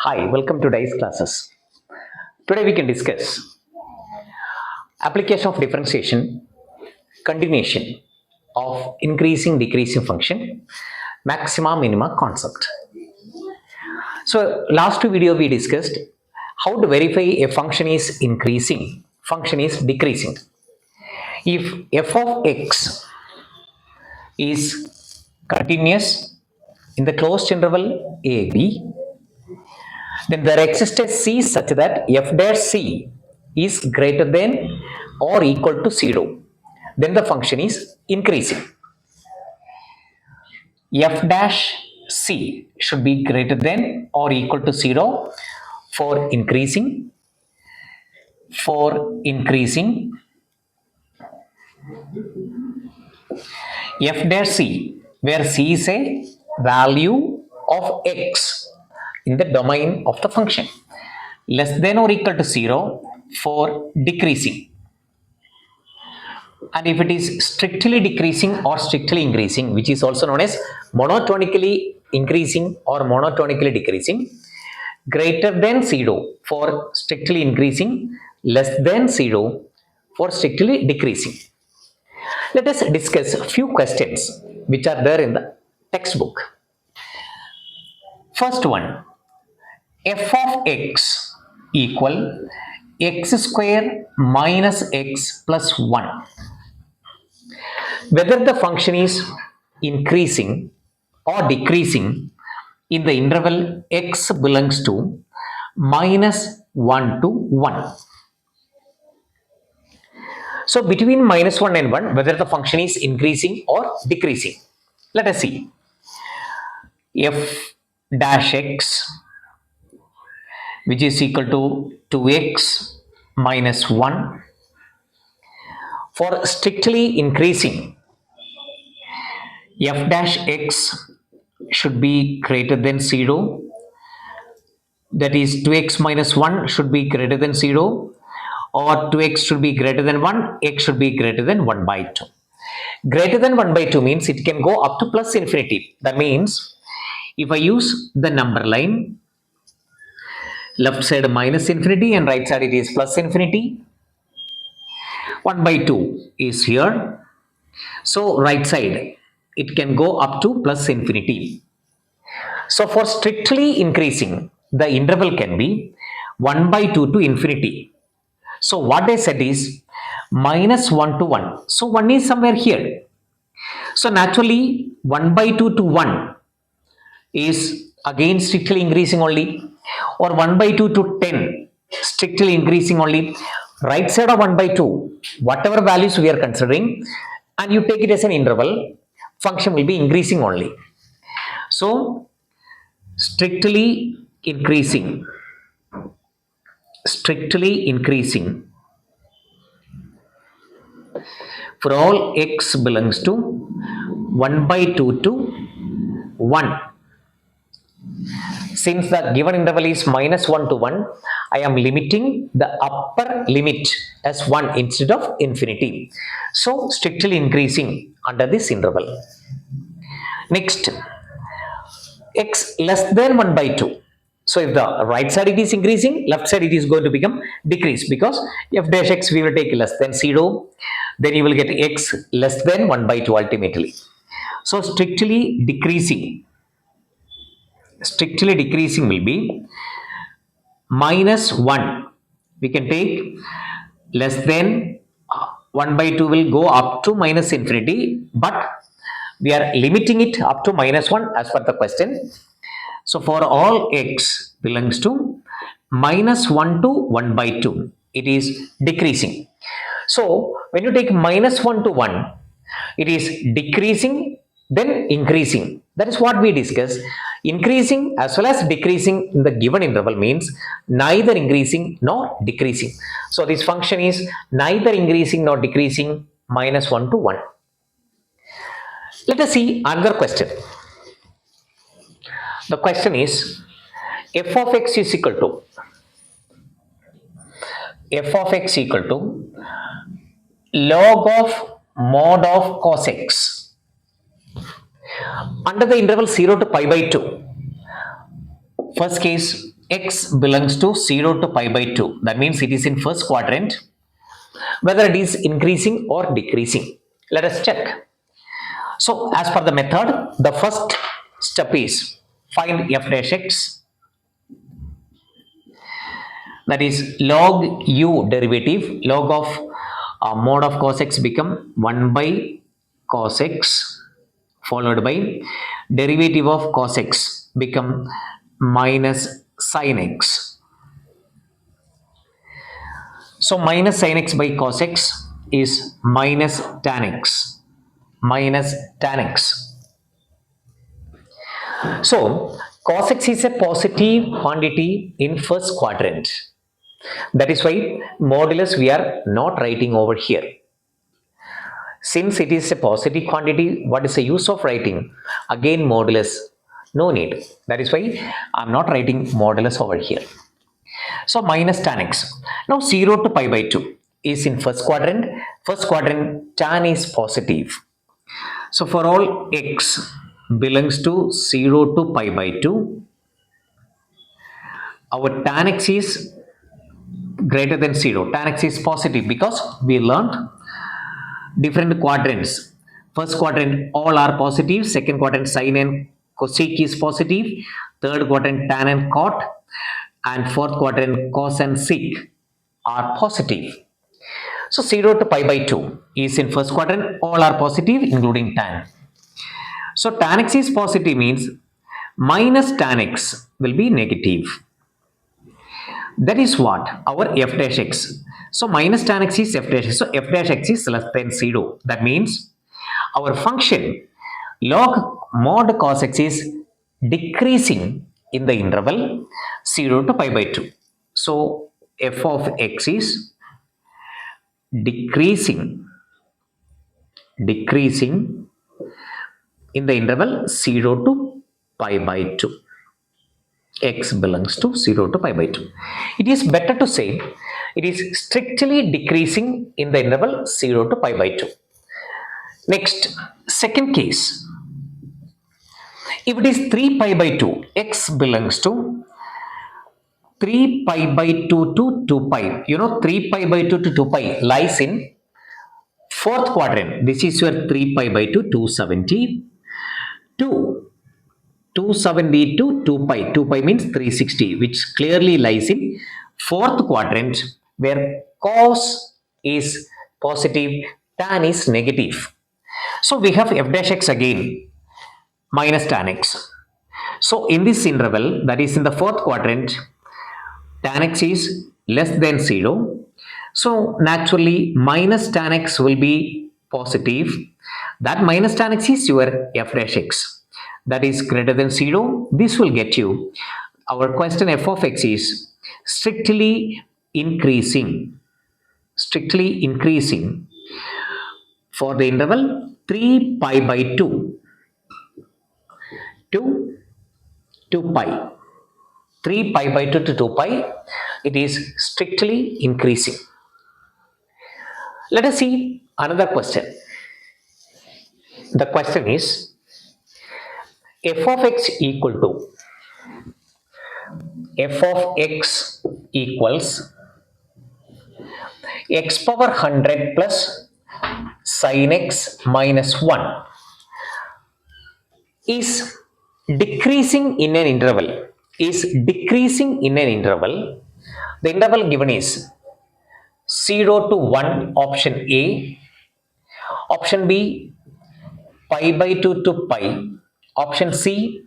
Hi, welcome to Dice classes. Today we can discuss application of differentiation, continuation of increasing decreasing function, maxima minima concept. So last video we discussed how to verify a function is increasing, function is decreasing. If f of x is continuous in the closed interval a b, then there exists a c such that f dash c is greater than or equal to 0. Then the function is increasing. F dash c should be greater than or equal to 0 for increasing. For increasing, f dash c, where c is a value of x in the domain of the function, less than or equal to 0 for decreasing. And if it is strictly decreasing or strictly increasing, which is also known as monotonically increasing or monotonically decreasing, greater than 0 for strictly increasing, less than 0 for strictly decreasing. Let us discuss a few questions which are there in the textbook. First one, f of x equal x square minus x plus 1. Whether the function is increasing or decreasing in the interval x belongs to minus 1 to 1. So between minus 1 and 1, whether the function is increasing or decreasing. Let us see. F dash x, which is equal to 2x minus 1. For strictly increasing, f dash x should be greater than 0. That is 2x minus 1 should be greater than 0, or 2x should be greater than 1, x should be greater than 1 by 2. Greater than 1 by 2 means it can go up to plus infinity. That means if I use the number line, left side minus infinity and right side it is plus infinity, 1 by 2 is here. So right side it can go up to plus infinity. So for strictly increasing, the interval can be 1 by 2 to infinity. So what I said is minus 1 to 1. So 1 is somewhere here. So naturally 1 by 2 to 1 is again strictly increasing only, or 1 by 2 to 10 strictly increasing only. Right side of 1 by 2, whatever values we are considering, and you take it as an interval, function will be increasing only. So strictly increasing for all x belongs to 1 by 2 to 1. Since the given interval is minus 1 to 1, I am limiting the upper limit as 1 instead of infinity. So strictly increasing under this interval. Next, x less than 1 by 2. So if the right side it is increasing, left side it is going to become decrease, because f dash x we will take less than 0, then you will get x less than 1 by 2 ultimately. So strictly decreasing will be minus 1. We can take less than 1 by 2 will go up to minus infinity, but we are limiting it up to minus 1 as per the question. So for all x belongs to minus 1 to 1 by 2, it is decreasing. So when you take minus 1 to 1, it is decreasing, then increasing. That is what we discussed. Increasing as well as decreasing in the given interval means neither increasing nor decreasing. So this function is neither increasing nor decreasing, minus 1 to 1. Let us see another question. The question is f of x is equal to log of mod of cos x under the interval 0 to pi by 2. First case, x belongs to 0 to pi by 2. That means it is in first quadrant, whether it is increasing or decreasing. Let us check. So as per the method, the first step is find f dash x, that is log u derivative, log of mod of cos x become 1 by cos x followed by derivative of cos x become minus sin x. So minus sin x by cos x is minus tan x, minus tan x. So cos x is a positive quantity in first quadrant. That is why modulus we are not writing over here. Since it is a positive quantity, what is the use of writing? Again modulus, no need. That is why I am not writing modulus over here. So minus tan x. Now 0 to pi by 2 is in first quadrant. First quadrant tan is positive. So for all x belongs to 0 to pi by 2, our tan x is greater than 0. Tan x is positive because we learned different quadrants. First quadrant all are positive, second quadrant sin and cosec is positive, third quadrant tan and cot, and fourth quadrant cos and sec are positive. So 0 to pi by 2 is in first quadrant, all are positive including tan. So tan x is positive means minus tan x will be negative. That is what our f dash x. So minus tan x is f dash x. So f dash x is less than 0. That means our function log mod cos x is decreasing in the interval 0 to pi by 2. So f of x is decreasing in the interval 0 to pi by 2. X belongs to 0 to pi by 2. It is better to say it is strictly decreasing in the interval 0 to pi by 2. Next, second case. If it is 3 pi by 2, x belongs to 3 pi by 2 to 2 pi. 3 pi by 2 to 2 pi lies in fourth quadrant. This is your 3 pi by 2, 270. 270 to 2 pi. 2 pi means 360, which clearly lies in fourth quadrant where cos is positive, tan is negative. So we have f dash x again minus tan x. So in this interval, that is in the fourth quadrant, tan x is less than 0. So naturally minus tan x will be positive. That minus tan x is your f dash x. That is greater than 0. This will get you. Our question f of x is strictly increasing for the interval 3 pi by 2 to 2 pi. 3 pi by 2 to 2 pi, it is strictly increasing. Let us see another question. The question is f of x equal to f of x equals x power 100 plus sin x minus 1 is decreasing in an interval. The interval given is 0 to 1, option A, option B pi by 2 to pi, option C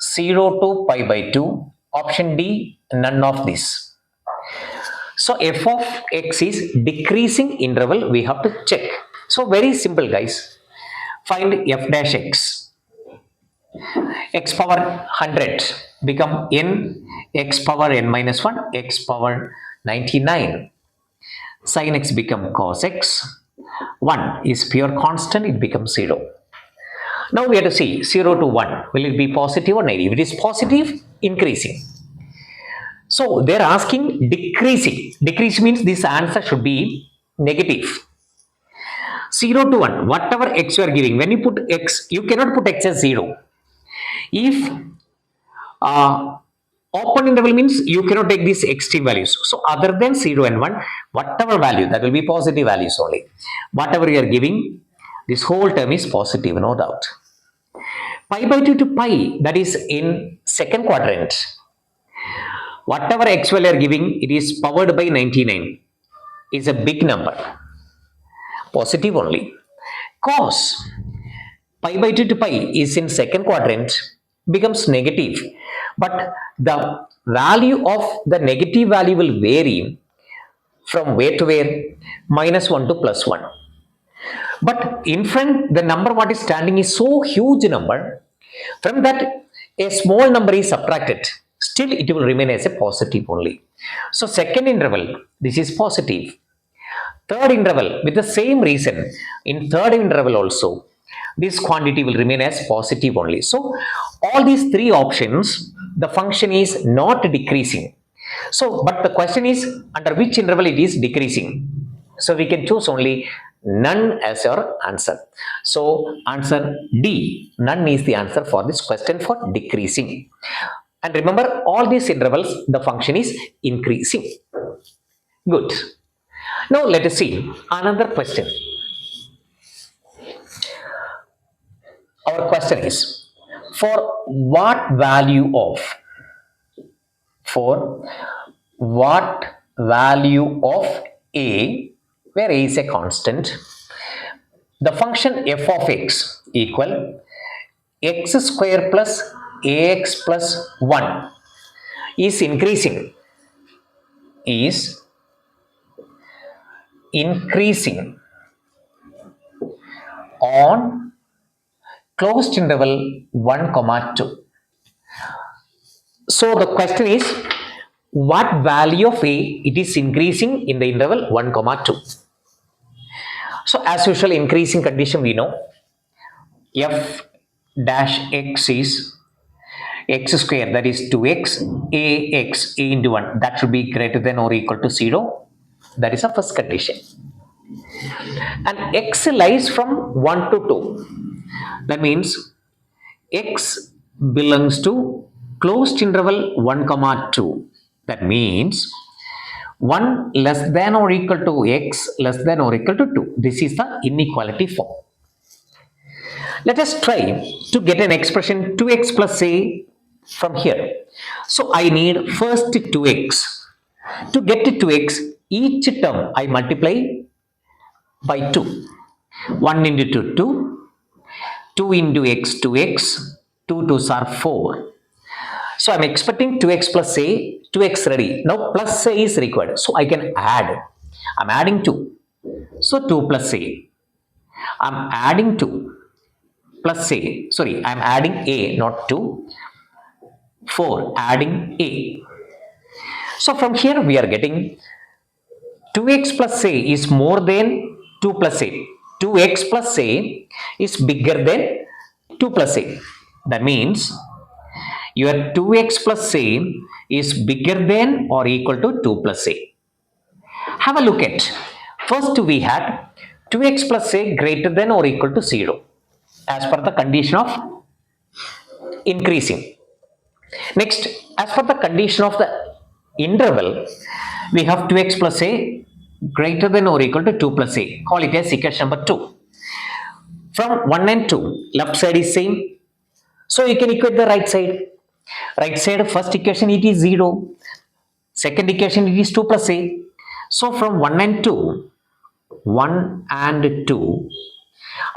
0 to pi by 2, option D none of this. So f of x is decreasing interval, we have to check. So very simple guys, find f dash x. X power 100 become n, x power n minus 1, x power 99. Sin x become cos x. 1 is pure constant, it becomes 0. Now we have to see 0 to 1. Will it be positive or negative? If it is positive, increasing. So they are asking decreasing. Decrease means this answer should be negative. 0 to 1, whatever x you are giving, when you put x, you cannot put x as 0. If Open interval means you cannot take these extreme values. So other than 0 and 1, whatever value, that will be positive values only. Whatever you are giving, this whole term is positive, no doubt. Pi by 2 to pi, that is in second quadrant. Whatever x value you are giving, it is powered by 99. Is a big number. Positive only. Cos pi by 2 to pi is in second quadrant, becomes negative. But the value of the negative value will vary from where to where? Minus 1 to plus 1. But in front, the number what is standing is so huge number. From that, a small number is subtracted. Still, it will remain as a positive only. So, second interval, this is positive. Third interval, with the same reason, in third interval also, this quantity will remain as positive only. So, all these three options, the function is not decreasing. So, but the question is, under which interval it is decreasing? So, we can choose only none as your answer. So, answer D, none is the answer for this question for decreasing. And remember, all these intervals, the function is increasing. Good. Now, let us see another question. Our question is, for what value of a, where a is a constant, the function f of x equal x square plus ax plus 1 is increasing on closed interval 1 comma 2. So the question is, what value of a it is increasing in the interval 1 comma 2. So as usual, increasing condition we know, f dash x is x square, that is 2x, ax, a into 1, that should be greater than or equal to 0. That is the first condition. And x lies from 1 to 2. That means x belongs to closed interval 1 comma 2. That means 1 less than or equal to x less than or equal to 2. This is the inequality form. Let us try to get an expression 2x plus a from here. So I need first 2x. To get to 2x, each term I multiply by 2. 1 into 2, 2. 2 into x, 2x. 2 2s are 4. So I'm expecting 2x plus a, 2x ready. Now plus a is required. So I can add. I'm adding 2. So 2 plus a. I'm adding 2 plus a. Sorry, I'm adding a, not 2. 4, adding a. So from here we are getting 2x plus a is more than 2 plus a. 2x plus a is bigger than 2 plus a. That means your 2x plus a is bigger than or equal to 2 plus a. Have a look at, first we had 2x plus a greater than or equal to 0 as per the condition of increasing. Next, as per the condition of the interval, we have 2x plus a greater than or equal to 2 plus a. Call it as equation number 2. From 1 and 2, left side is same. So you can equate the right side. Right side, first equation it is 0. Second equation it is 2 plus a. So from 1 and 2,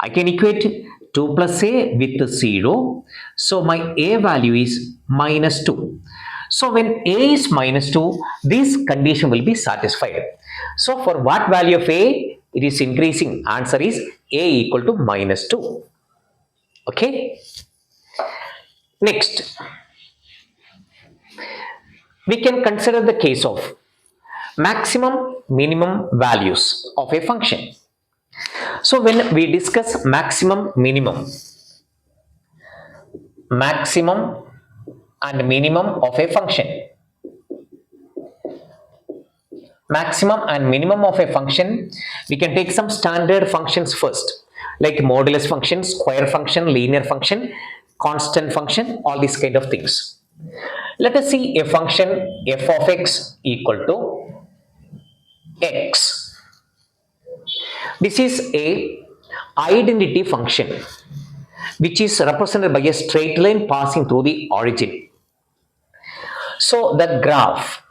I can equate 2 plus a with 0. So my a value is minus 2. So when a is minus 2, this condition will be satisfied. So for what value of a it is increasing? Answer is a equal to minus 2. Okay. Next, we can consider the case of maximum minimum values of a function. So when we discuss maximum and minimum of a function, we can take some standard functions first, like modulus function, square function, linear function, constant function, all these kind of things. Let us see a function f of x equal to x. This is a identity function which is represented by a straight line passing through the origin. So the graph,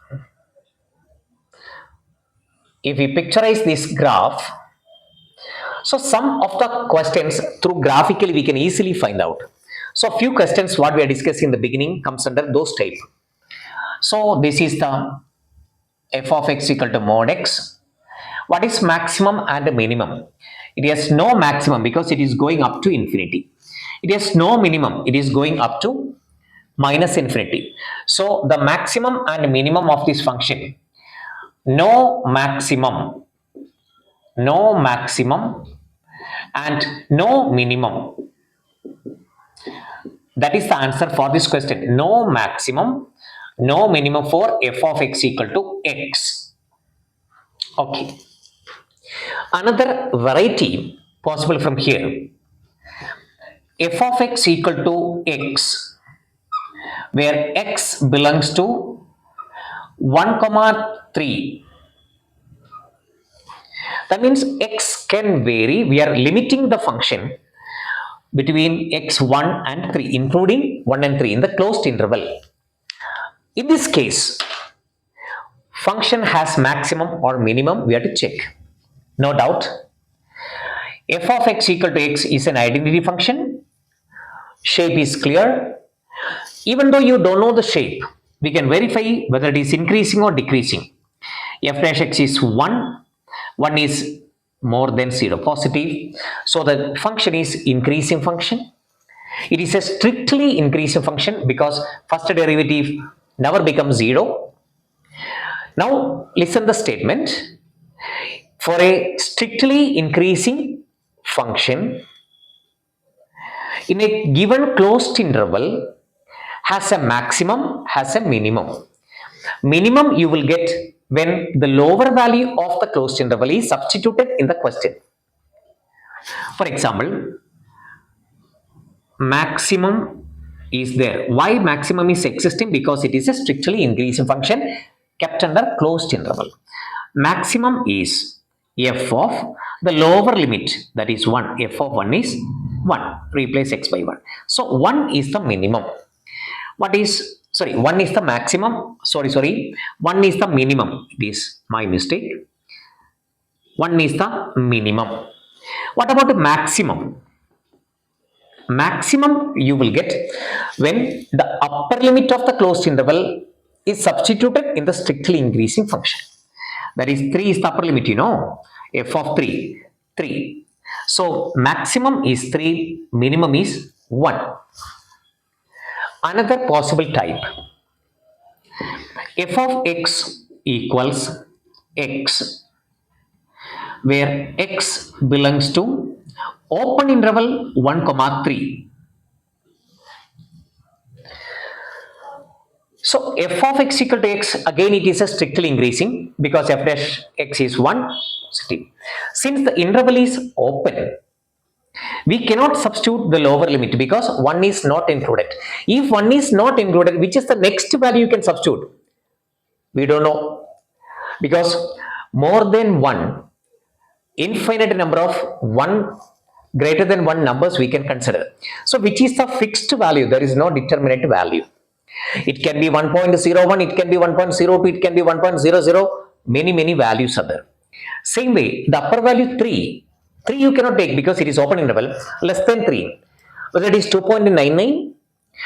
if we picturize this graph, so some of the questions through graphically we can easily find out. So few questions what we are discussing in the beginning comes under those type. So this is the f of x equal to mod x. What is maximum and minimum? It has no maximum because it is going up to infinity. It has no minimum. It is going up to minus infinity. So the maximum and minimum of this function, no maximum and no minimum. That is the answer for this question. No maximum, no minimum for f of x equal to x. Okay. Another variety possible from here, f of x equal to x, where x belongs to 1 comma 3. That means x can vary. We are limiting the function between x1 and 3, including 1 and 3 in the closed interval. In this case, function has maximum or minimum, we have to check. No doubt, f of x equal to x is an identity function. Shape is clear. Even though you don't know the shape, we can verify whether it is increasing or decreasing. F dash x is 1. 1 is more than 0, positive. So the function is increasing function. It is a strictly increasing function because first derivative never becomes 0. Now listen the statement. For a strictly increasing function in a given closed interval has a maximum, has a minimum. Minimum you will get when the lower value of the closed interval is substituted in the question. For example, maximum is there. Why maximum is existing? Because it is a strictly increasing function kept under closed interval. Maximum is f of the lower limit, that is 1. F of 1 is 1. Replace x by 1. So 1 is the minimum. 1 is the maximum. 1 is the minimum. It is my mistake. 1 is the minimum. What about the maximum? Maximum you will get when the upper limit of the closed interval is substituted in the strictly increasing function. That is 3 is the upper limit, f of 3. So maximum is 3, minimum is 1. Another possible type, f of x equals x, where x belongs to open interval 1 comma 3. So f of x equal to x, again it is a strictly increasing because f dash x is 1. Since the interval is open, we cannot substitute the lower limit because 1 is not included. If 1 is not included, which is the next value you can substitute? We don't know, because more than 1, infinite number of 1 greater than 1 numbers we can consider. So which is the fixed value? There is no determinate value. It can be 1.01, it can be 1.02, it can be 1.00, many values are there. Same way, the upper value 3 you cannot take because it is open interval, less than 3. Whether it is 2.99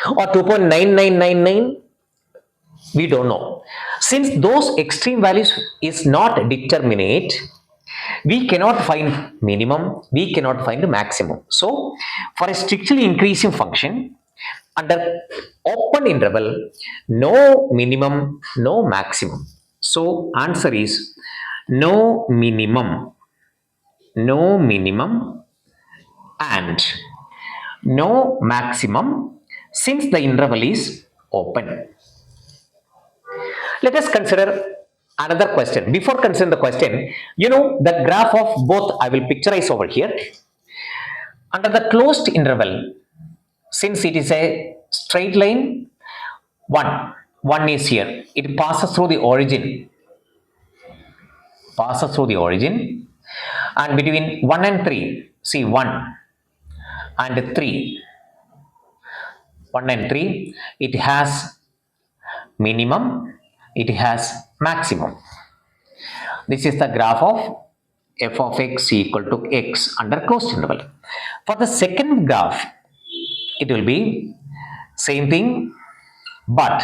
or 2.9999, we don't know. Since those extreme values is not determinate, we cannot find minimum, we cannot find the maximum. So for a strictly increasing function under open interval, no minimum, no maximum. So answer is no minimum and no maximum since the interval is open. Let us consider another question. Before considering the question, the graph of both I will picturize over here. Under the closed interval, since it is a straight line 1, 1 is here. It passes through the origin. Passes through the origin. And between 1 and 3, see 1 and 3. 1 and 3, it has minimum, it has maximum. This is the graph of f of x equal to x under closed interval. For the second graph, it will be same thing, but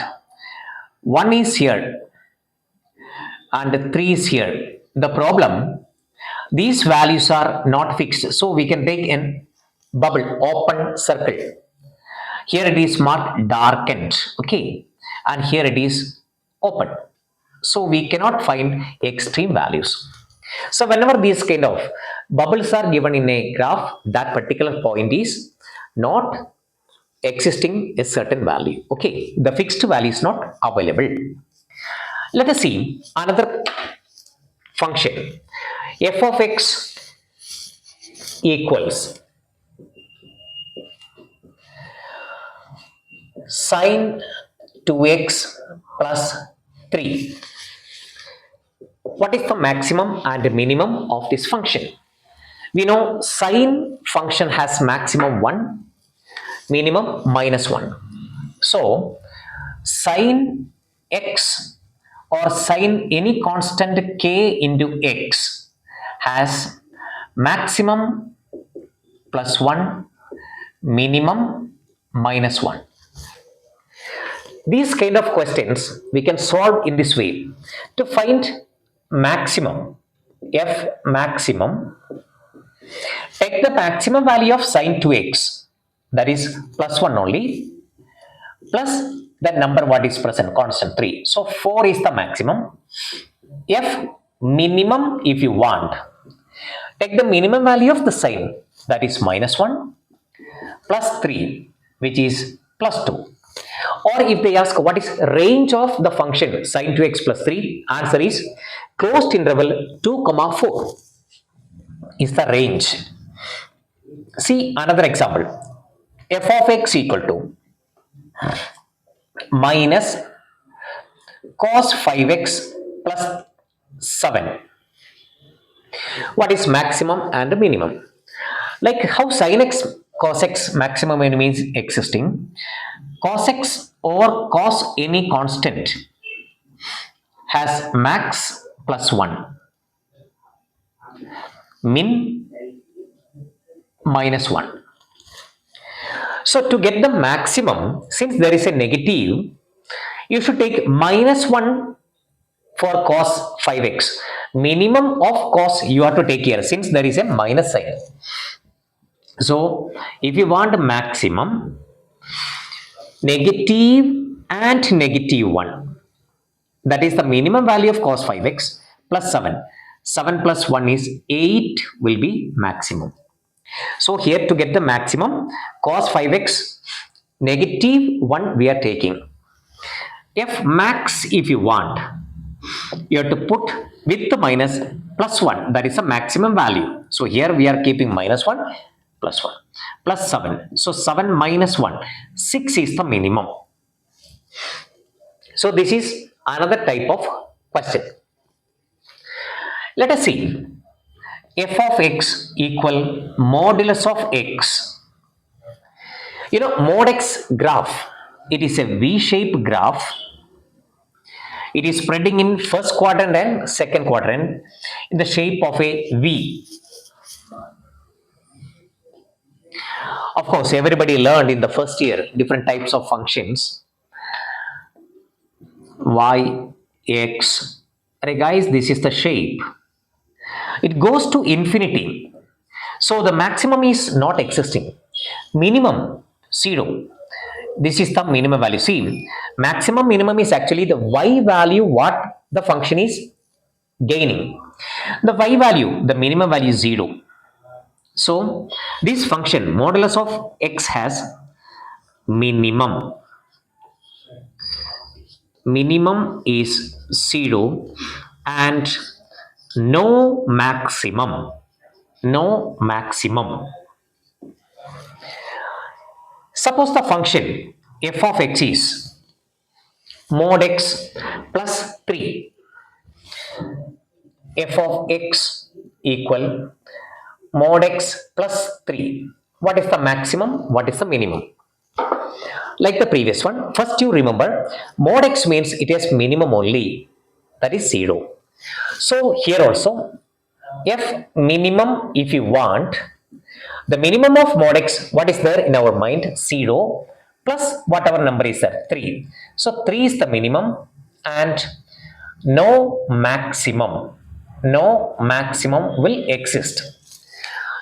1 is here and 3 is here. The problem, these values are not fixed, so we can take a bubble, open circle. Here it is marked darkened, okay, and here it is open. So we cannot find extreme values. So whenever these kind of bubbles are given in a graph, that particular point is not existing a certain value. Okay, the fixed value is not available. Let us see another function. F of x equals sine 2x plus 3. What is the maximum and minimum of this function? We know sine function has maximum 1, minimum minus 1. So sine x or sine any constant k into x has maximum plus 1, minimum minus 1. These kind of questions we can solve in this way. To find maximum, f maximum, take the maximum value of sine 2x, that is plus 1 only, plus that number what is present, constant 3. So 4 is the maximum. F minimum, if you want, take the minimum value of the sine, that is minus 1, plus 3, which is plus 2. Or if they ask what is range of the function sine 2x plus 3, answer is closed interval 2 comma 4 is the range. See another example. F of x equal to minus cos 5x plus 7. What is maximum and minimum? Like how sin x cos x maximum minimum is existing, cos x or cos any constant has max plus 1, min minus 1. So to get the maximum, since there is a negative, you should take minus 1 for cos 5x. Minimum of cos you have to take here since there is a minus sign. So if you want maximum, negative and negative 1, that is the minimum value of cos 5x plus 7. 7 plus 1 is 8 will be maximum. So here to get the maximum, cos 5x negative 1 we are taking. F max if you want, you have to put with the minus plus 1, that is a maximum value. So here we are keeping minus 1 plus 1 plus 7. So 7 minus 1, 6 is the minimum. So this is another type of question. Let us see. F of x equal modulus of x. You know, mod x graph, it is a V-shaped graph. It is spreading in first quadrant and second quadrant in the shape of a V. Of course, everybody learned in the first year different types of functions. Y, x. Hey guys, this is the shape. It goes to infinity. So the maximum is not existing. Minimum, 0. This is the minimum value. See, maximum minimum is actually the y value what the function is gaining. The y value, the minimum value is 0. So this function modulus of x has minimum. Minimum is 0 and no maximum. No maximum. Suppose the function f of x is mod x plus 3, f of x equal mod x plus 3. What is the maximum? What is the minimum? Like the previous one, first you remember mod x means it has minimum only, that is 0. So here also, f minimum, if you want, the minimum of mod x, what is there in our mind? 0 plus whatever number is there, 3. So 3 is the minimum and no maximum. No maximum will exist.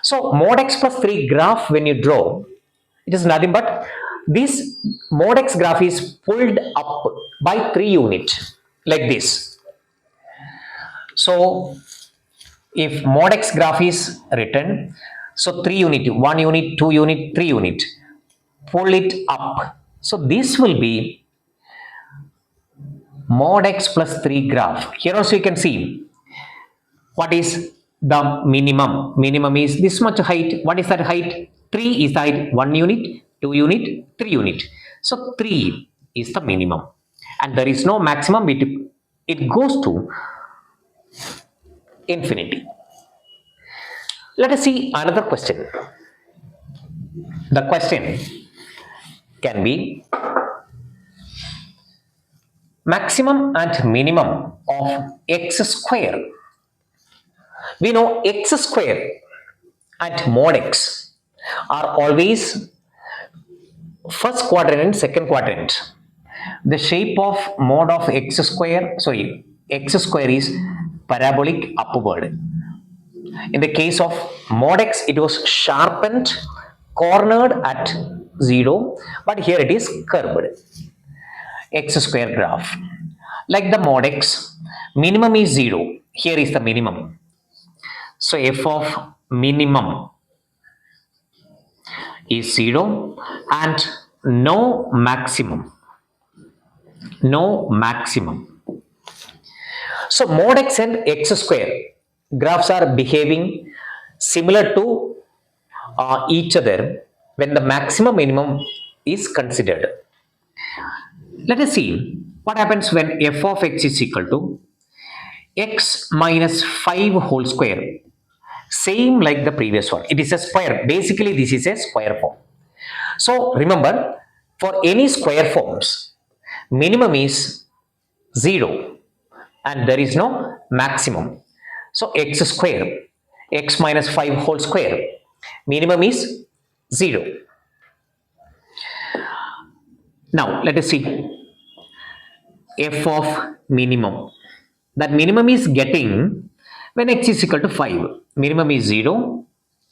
So mod x plus 3 graph, when you draw, it is nothing but this mod x graph is pulled up by 3 units like this. So if mod x graph is written, so 3 unit, 1 unit, 2 unit, 3 unit, pull it up. So this will be mod x plus 3 graph. Here also you can see what is the minimum. Minimum is this much height. What is that height? 3 is the height. 1 unit, 2 unit, 3 unit. So 3 is the minimum and there is no maximum. It goes to infinity. Let us see another question. The question can be maximum and minimum of x square. We know x square and mod x are always first quadrant and second quadrant. The shape of mod of x square, x square is parabolic upward. In the case of mod x, it was sharpened, cornered at 0, but here it is curved. X square graph. Like the mod x, minimum is 0. Here is the minimum. So f of minimum is 0 and no maximum. No maximum. So mod x and x square graphs are behaving similar to each other when the maximum minimum is considered. Let us see what happens when f of x is equal to x minus 5 whole square. Same like the previous one. It is a square. Basically, this is a square form. So remember, for any square forms, minimum is 0 and there is no maximum. So x square, x minus 5 whole square, minimum is 0. Now let us see f of minimum. That minimum is getting when x is equal to 5. Minimum is 0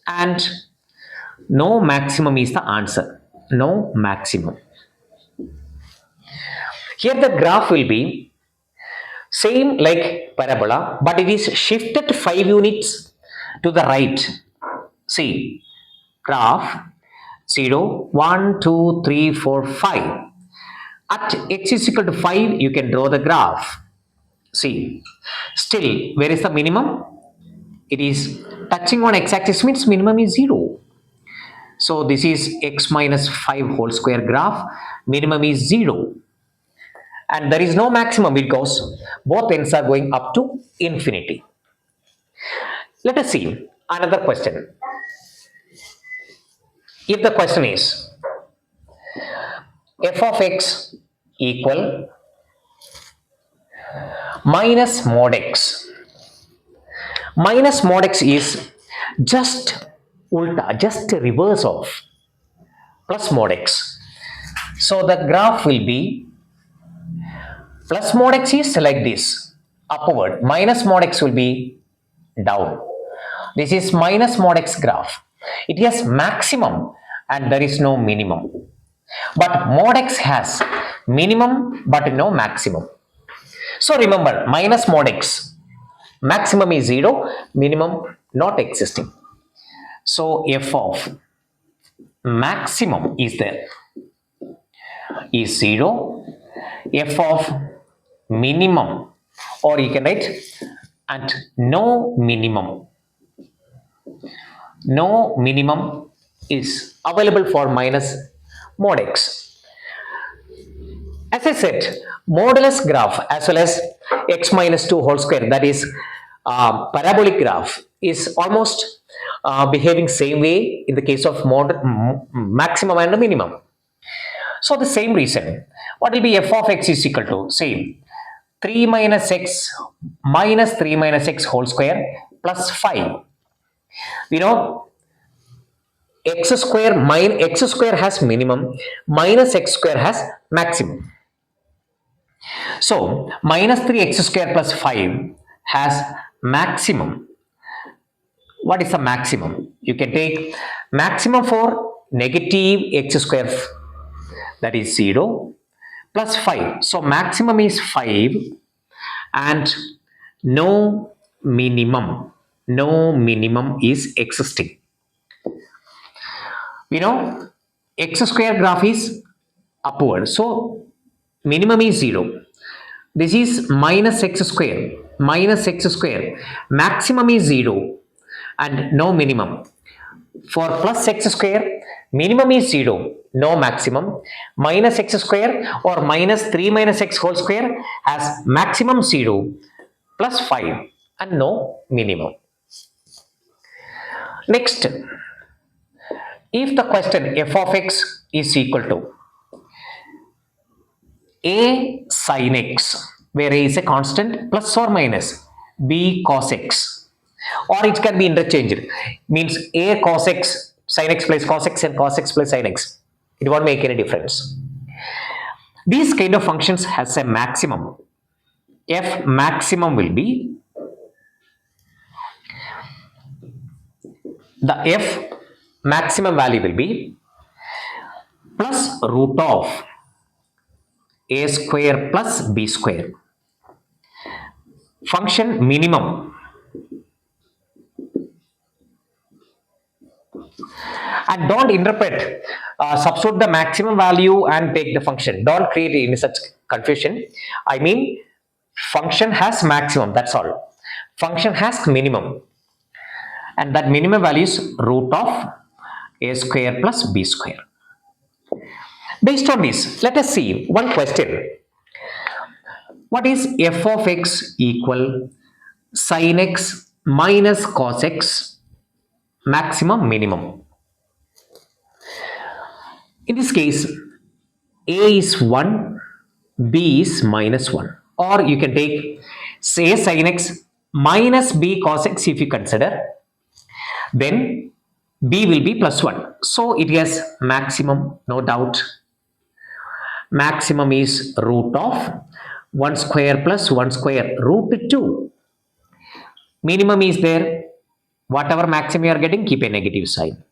and no maximum is the answer. No maximum. Here the graph will be same like parabola, but it is shifted 5 units to the right. See, graph 0, 1, 2, 3, 4, 5. At x is equal to 5, you can draw the graph. See, still, where is the minimum? It is touching on x-axis means minimum is 0. So this is x minus 5 whole square graph, minimum is 0. And there is no maximum because both ends are going up to infinity. Let us see another question. If the question is f of x equal minus mod x. Minus mod x is just ulta, just reverse of plus mod x. So the graph will be plus mod x is like this, upward. Minus mod x will be down. This is minus mod x graph. It has maximum and there is no minimum. But mod x has minimum but no maximum. So remember, minus mod x, maximum is 0, minimum not existing. So f of maximum is there is 0, f of minimum, or you can write and no minimum. No minimum is available for minus mod x. As I said, modulus graph as well as x minus 2 whole square, that is parabolic graph, is almost behaving same way in the case of maximum and minimum. So the same reason, what will be f of x is equal to, same, 3 minus x minus 3 minus x whole square plus 5. You know, x square has minimum, minus x square has maximum. So minus 3x square plus 5 has maximum. What is the maximum? You can take maximum for negative x square, that is 0, plus 5. So maximum is 5 and no minimum. No minimum is existing. You know, x square graph is upward. So minimum is 0. This is minus x square. Minus x square. Maximum is 0 and no minimum. For plus x square, minimum is 0, no maximum. Minus x square or minus 3 minus x whole square has maximum 0 plus 5 and no minimum. Next, if the question f of x is equal to a sin x, where a is a constant, plus or minus b cos x, or it can be interchanged, means a cos x, sin x plus cos x, and cos x plus sin x, it won't make any difference. These kind of functions has a maximum. F maximum will be, the f maximum value will be plus root of a square plus b square. Function minimum, and don't interpret, substitute the maximum value and take the function. Don't create any such confusion. I mean, function has maximum, that's all. Function has minimum, and that minimum value is root of a square plus b square. Based on this, let us see one question. What is f of x equal sin x minus cos x maximum minimum? In this case, a is 1, b is minus 1, or you can take say sin x minus b cos x if you consider, then b will be plus 1. So it has maximum, no doubt. Maximum is root of 1 square plus 1 square root 2. Minimum is there. Whatever maximum you are getting, keep a negative sign.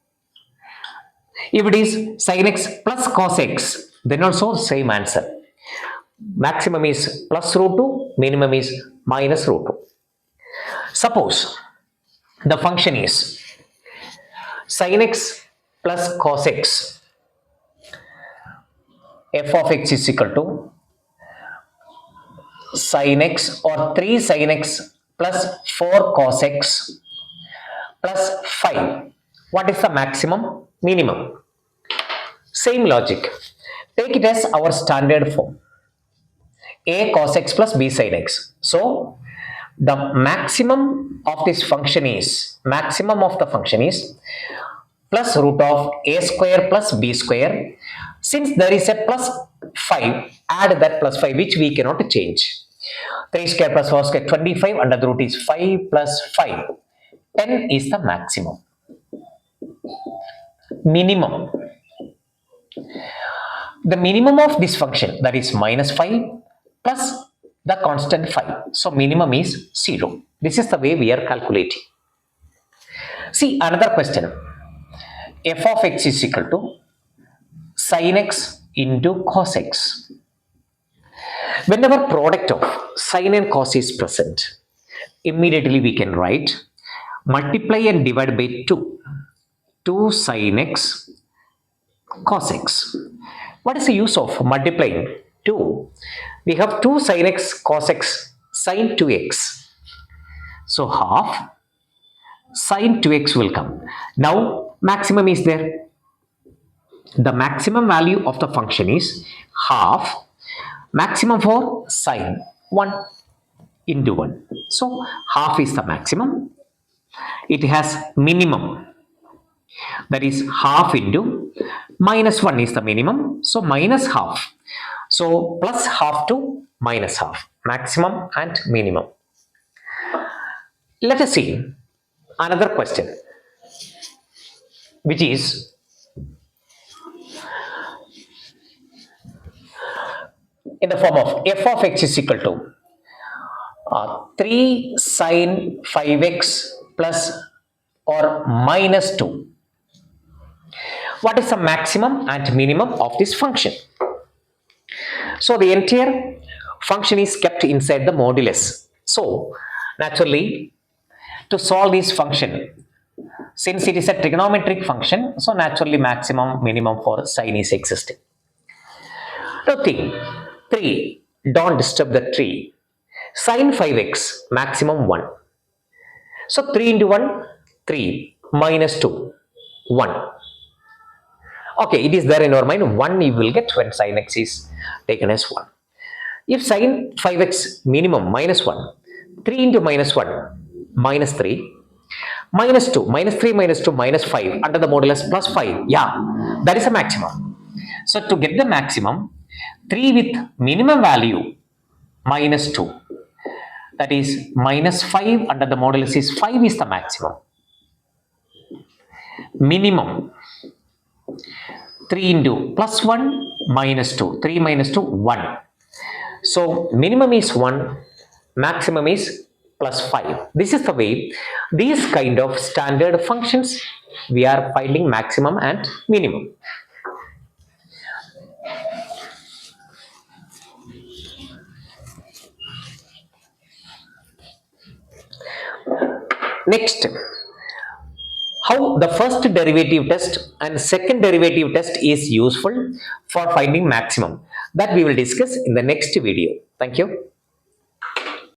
If it is sin x plus cos x, then also same answer. Maximum is plus root 2, minimum is minus root 2. Suppose the function is sin x plus cos x. F of x is equal to sin x or 3 sin x plus 4 cos x plus 5. What is the maximum? Minimum. Same logic. Take it as our standard form. A cos x plus b sin x. So the maximum of this function is, plus root of a square plus b square. Since there is a plus 5, add that plus 5 which we cannot change. 3 square plus 4 square, 25, under the root is 5 plus 5. 10 is the maximum. Minimum. The minimum of this function, that is minus 5 plus the constant 5. So minimum is 0. This is the way we are calculating. See another question. F of x is equal to sin x into cos x. Whenever product of sin and cos is present, immediately we can write multiply and divide by 2. 2 sin x cos x. What is the use of multiplying 2? We have 2 sin x cos x sin 2x. So half sin 2x will come. Now maximum is there. The maximum value of the function is half Maximum for sine 1 into 1. So half is the maximum. It has minimum, that is half into minus 1 is the minimum. So minus half. So plus half to minus half. Maximum and minimum. Let us see another question, which is in the form of f of x is equal to 3 sine 5x plus or minus 2. What is the maximum and minimum of this function? So the entire function is kept inside the modulus. So naturally, to solve this function, since it is a trigonometric function, so naturally maximum minimum for sine is existing. Now think, 3, don't disturb the tree. Sine 5x, maximum 1. So 3 into 1, 3, minus 2, 1. Okay, it is there in our mind, 1 you will get when sine x is taken as 1. If sine 5x minimum minus 1, 3 into minus 1, minus 3, minus 2, minus 3 minus 2, minus 5, under the modulus plus 5, yeah, that is a maximum. So to get the maximum, 3 with minimum value, minus 2, that is minus 5 under the modulus is 5 is the maximum. Minimum, 3 into plus 1, minus 2, 3 minus 2, 1. So minimum is 1, maximum is plus 5. This is the way these kind of standard functions we are finding maximum and minimum. Next, how the first derivative test and second derivative test is useful for finding maximum, that we will discuss in the next video. Thank you.